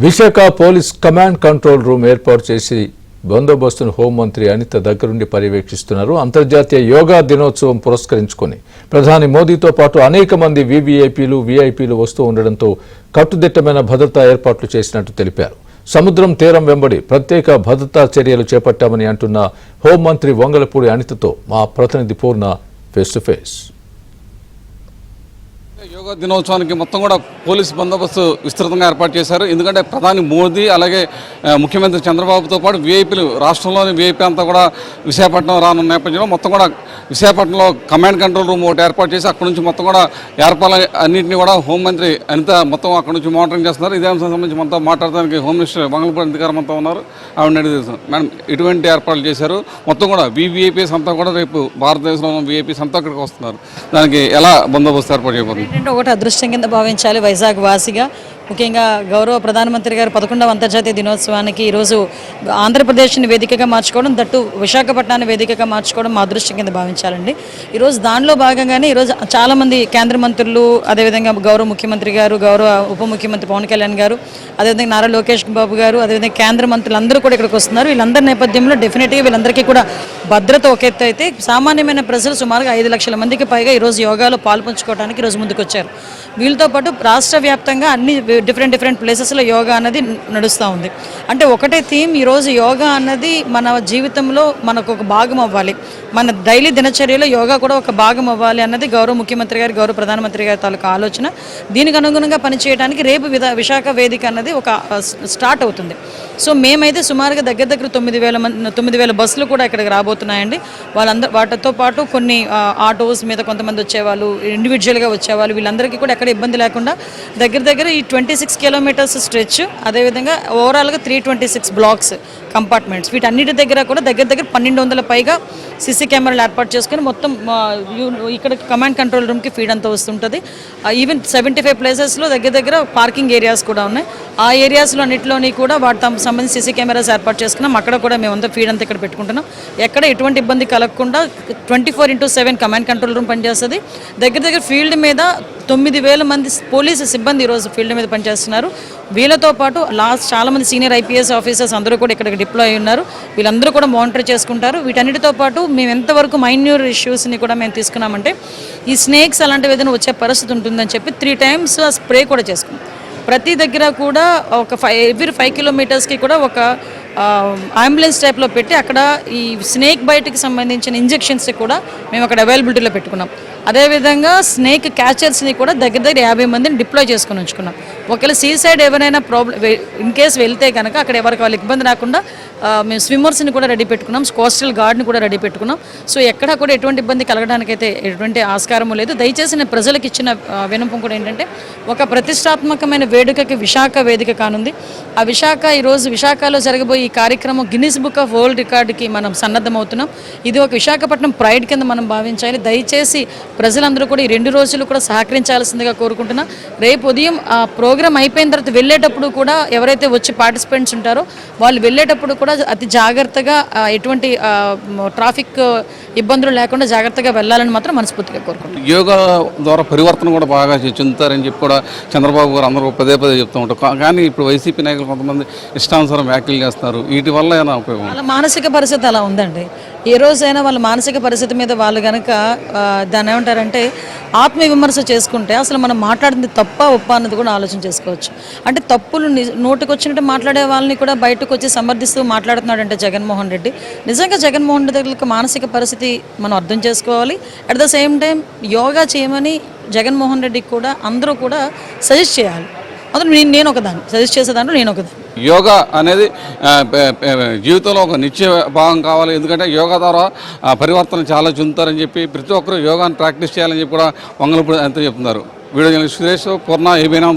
Visakha police command control room ఏర్పాటు చేసి బందోబస్తును హోంమంత్రి అనిత దగ్గరుండి పర్యవేక్షిస్తున్నారు. అంతర్జాతీయ యోగా దినోత్సవం పురస్కరించుకొని ప్రధాని మోదీతో పాటు అనేక మంది వీవీఐపీలు వీఐపీలు వస్తూ ఉండడంతో కట్టుదిట్టమైన భద్రతా ఏర్పాట్లు చేసినట్టు తెలిపారు. సముద్రం తీరం వెంబడి ప్రత్యేక భద్రతా చర్యలు చేపట్టామని అంటున్న హోంమంత్రి వంగలపూడి అనితతో మా ప్రతినిధి పూర్ణ ఫేస్ టు ఫేస్. యోగా దినోత్సవానికి మొత్తం కూడా పోలీసు బందోబస్తు విస్తృతంగా ఏర్పాటు చేశారు. ఎందుకంటే ప్రధాని మోదీ అలాగే ముఖ్యమంత్రి చంద్రబాబుతో పాటు వీఐపీలు రాష్ట్రంలోని వీఐపీ అంతా కూడా విశాఖపట్నం రానున్న నేపథ్యంలో మొత్తం కూడా విశాఖపట్నంలో కమాండ్ కంట్రోల్ రూమ్ ఒకటి ఏర్పాటు చేసి అక్కడ నుంచి మొత్తం కూడా ఏర్పాట్లు అన్నింటినీ కూడా హోంమంత్రి అనిత మొత్తం అక్కడ నుంచి మానిటరింగ్ చేస్తున్నారు. ఇదే అంశం సంబంధించి మొత్తం మాట్లాడడానికి హోమ్ మినిస్టర్ వంగలపూడి అనిత గారు మొత్తం ఉన్నారు. ఆవిడ అడిగి మేడం ఎటువంటి ఏర్పాట్లు చేశారు, మొత్తం కూడా వీఐపీస్ అంతా కూడా రేపు భారతదేశంలో ఉన్న వీఐపీస్ అంతా ఇక్కడికి వస్తున్నారు, దానికి ఎలా బందోబస్తు ఏర్పాటు చేయబోతుంది? ఒకటి అదృష్టం కింద భావించాలి. వైజాగ్ వాసిగా ముఖ్యంగా గౌరవ ప్రధానమంత్రి గారు 11వ అంతర్జాతీయ దినోత్సవానికి ఈరోజు ఆంధ్రప్రదేశ్ని వేదికగా మార్చుకోవడం, దట్టు విశాఖపట్నాన్ని వేదికగా మార్చుకోవడం మా అదృష్టం కింద భావించాలండి. ఈరోజు దానిలో భాగంగానే ఈరోజు చాలామంది కేంద్ర మంత్రులు, అదేవిధంగా గౌరవ ముఖ్యమంత్రి గారు, గౌరవ ఉప ముఖ్యమంత్రి పవన్ కళ్యాణ్ గారు, అదేవిధంగా నారా లోకేష్ బాబు గారు, అదేవిధంగా కేంద్ర మంత్రులు అందరూ కూడా ఇక్కడికి వస్తున్నారు. వీళ్ళందరి నేపథ్యంలో డెఫినెట్గా వీళ్ళందరికీ కూడా భద్రత ఒక ఎత్తు అయితే, సామాన్యమైన ప్రజలు సుమారుగా 5 లక్షల మందికి పైగా ఈరోజు యోగాలో పాల్పంచుకోవడానికి ఈరోజు ముందుకొచ్చారు. వీళ్ళతో పాటు రాష్ట్ర వ్యాప్తంగా అన్ని డిఫరెంట్ ప్లేసెస్లో యోగా అన్నది నడుస్తూ ఉంది. అంటే ఒకటే థీమ్, ఈరోజు యోగా అన్నది మన జీవితంలో మనకు ఒక భాగం అవ్వాలి, మన డైలీ దినచర్యలో యోగా కూడా ఒక భాగం అవ్వాలి అన్నది గౌరవ ముఖ్యమంత్రి గారు, గౌరవ ప్రధానమంత్రి గారి తాలూకా ఆలోచన. దీనికి అనుగుణంగా పనిచేయడానికి రేపు విశాఖ వేదిక అన్నది ఒక స్టార్ట్ అవుతుంది. సో మేమైతే సుమారుగా దగ్గర 9,000 బస్సులు కూడా ఇక్కడికి రాబోతున్నాయండి. వాటితో పాటు కొన్ని ఆటోస్ మీద కొంతమంది వచ్చేవాళ్ళు, ఇండివిజువల్గా వచ్చేవాళ్ళు, వీళ్ళందరికీ కూడా ఎక్కడ ఇబ్బంది లేకుండా దగ్గర ఈ 26 కిలోమీటర్స్ స్ట్రెచ్, అదేవిధంగా ఓవరాల్గా 326 బ్లాక్స్ కంపార్ట్మెంట్స్, వీటన్నిటి దగ్గర కూడా దగ్గర 1200 పైగా సీసీ కెమెరాలు ఏర్పాటు చేసుకుని మొత్తం ఇక్కడ కమాండ్ కంట్రోల్ రూమ్కి ఫీడ్ అంతా వస్తుంటుంది. ఈవెన్ 75 ప్లేసెస్లో దగ్గర పార్కింగ్ ఏరియాస్ కూడా ఉన్నాయి. ఆ ఏరియాస్లో అన్నింటిలోని కూడా వాటికి సంబంధించి సీసీ కెమెరాస్ ఏర్పాటు చేసుకున్నాం. అక్కడ కూడా మేమంతా ఫీడ్ అంతా ఇక్కడ పెట్టుకుంటున్నాం. ఎక్కడ ఎటువంటి ఇబ్బంది కలగకుండా 24/7 కమాండ్ కంట్రోల్ రూమ్ పనిచేస్తుంది. దగ్గర ఫీల్డ్ మీద 9,000 మంది పోలీసు సిబ్బంది ఈరోజు ఫీల్డ్ మీద పనిచేస్తున్నారు. వీళ్ళతో పాటు చాలామంది సీనియర్ ఐపీఎస్ ఆఫీసర్స్ అందరూ కూడా ఇక్కడికి డిప్లాయ్ అయి ఉన్నారు. వీళ్ళందరూ కూడా మానిటర్ చేసుకుంటారు. వీటన్నిటితో పాటు మేము ఎంతవరకు మైన్యూర్ ఇష్యూస్ని కూడా మేము తీసుకున్నామంటే, ఈ స్నేక్స్ అలాంటివి ఏదైనా వచ్చే పరిస్థితి ఉంటుందని చెప్పి 3 times ఆ స్ప్రే కూడా చేసుకున్నాం. ప్రతి దగ్గర కూడా ఒక ఎవ్రీ 5 కిలోమీటర్స్కి కూడా ఒక అంబులెన్స్ టైప్లో పెట్టి అక్కడ ఈ స్నేక్ బైట్కి సంబంధించిన ఇంజెక్షన్స్ కూడా మేము అక్కడ అవైలబిలిటీలో పెట్టుకున్నాం. అదేవిధంగా స్నేక్ క్యాచర్స్ని కూడా దగ్గర 50 మందిని డిప్లాయ్ చేసుకుని ఉంచుకున్నాం. ఒకవేళ సీ సైడ్ ఎవరైనా ఇన్ కేసు వెళ్తే కనుక అక్కడ ఎవరికి వాళ్ళకి ఇబ్బంది రాకుండా మేము స్విమ్మర్స్ని కూడా రెడీ పెట్టుకున్నాం, కోస్టల్ గార్డ్ని కూడా రెడీ పెట్టుకున్నాం. సో ఎక్కడ కూడా ఎటువంటి ఇబ్బంది కలగడానికైతే ఎటువంటి ఆస్కారం లేదు. దయచేసి నేను ప్రజలకు ఇచ్చిన విన్నపం కూడా ఏంటంటే, ఒక ప్రతిష్టాత్మకమైన వేడుకకి విశాఖ వేదిక కానుంది. ఆ ఈరోజు విశాఖలో జరగబోయే ఈ కార్యక్రమం గిన్నిస్ బుక్ ఆఫ్ వరల్డ్ రికార్డుకి మనం సన్నద్ధమవుతున్నాం. ఇది ఒక విశాఖపట్నం ప్రైడ్ కింద మనం భావించాలి. దయచేసి ప్రజలందరూ కూడా ఈ 2 రోజులు కూడా సహకరించాల్సిందిగా కోరుకుంటున్నా. రేపు ఉదయం ఆ ప్రోగ్రామ్ అయిపోయిన తర్వాత వెళ్ళేటప్పుడు కూడా ఎవరైతే వచ్చి పార్టిసిపెంట్స్ ఉంటారో వాళ్ళు వెళ్ళేటప్పుడు కూడా అతి జాగ్రత్తగా, ఎటువంటి ట్రాఫిక్ ఇబ్బందులు లేకుండా జాగ్రత్తగా వెళ్ళాలని మాత్రం మనస్ఫూర్తిగా కోరుకుంటున్నాం. యోగా ద్వారా పరివర్తన కూడా బాగా చెందుతారని చెప్పి కూడా చంద్రబాబు గారు అందరూ పదే చెప్తూ ఉంటారు. కానీ ఇప్పుడు వైసీపీ నాయకులు కొంతమంది ఇష్టానుసారం వ్యాఖ్యలు చేస్తున్నారు. వీటి వల్ల ఏమైనా ఉపయోగం? వాళ్ళ మానసిక పరిస్థితి అలా ఉందండి. ఏ రోజైనా వాళ్ళ మానసిక పరిస్థితి మీద వాళ్ళు కనుక దాన్ని ఏమంటారంటే ఆత్మవిమర్శ చేసుకుంటే అసలు మనం మాట్లాడింది తప్ప ఒప్ప అన్నది కూడా ఆలోచన చేసుకోవచ్చు. అంటే తప్పులు నోటికి వచ్చినట్టు మాట్లాడే వాళ్ళని కూడా బయటకు వచ్చి సమర్థిస్తూ మాట్లాడుతున్నాడంటే జగన్మోహన్ రెడ్డి. నిజంగా జగన్మోహన్ రెడ్డి యొక్క మానసిక పరిస్థితి మనం అర్థం చేసుకోవాలి. At the same time yoga చేయమని జగన్మోహన్ రెడ్డికి కూడా అందరూ కూడా సజెస్ట్ చేయాలి. అందులో నేను ఒకదాన్ని సజెస్ట్ చేసేదాంట్లో నేను ఒకదాన్ని. యోగా అనేది జీవితంలో ఒక నిత్య భాగం కావాలి. ఎందుకంటే యోగా ద్వారా పరివర్తన చాలా చెందుతారని చెప్పి ప్రతి ఒక్కరూ యోగాను ప్రాక్టీస్ చేయాలని చెప్పి కూడా వంగలపూడి అంతా చెప్తున్నారు. వీడియో జర్నలిస్ట్ సురేష్, పూర్ణ, ఏబీఎన్.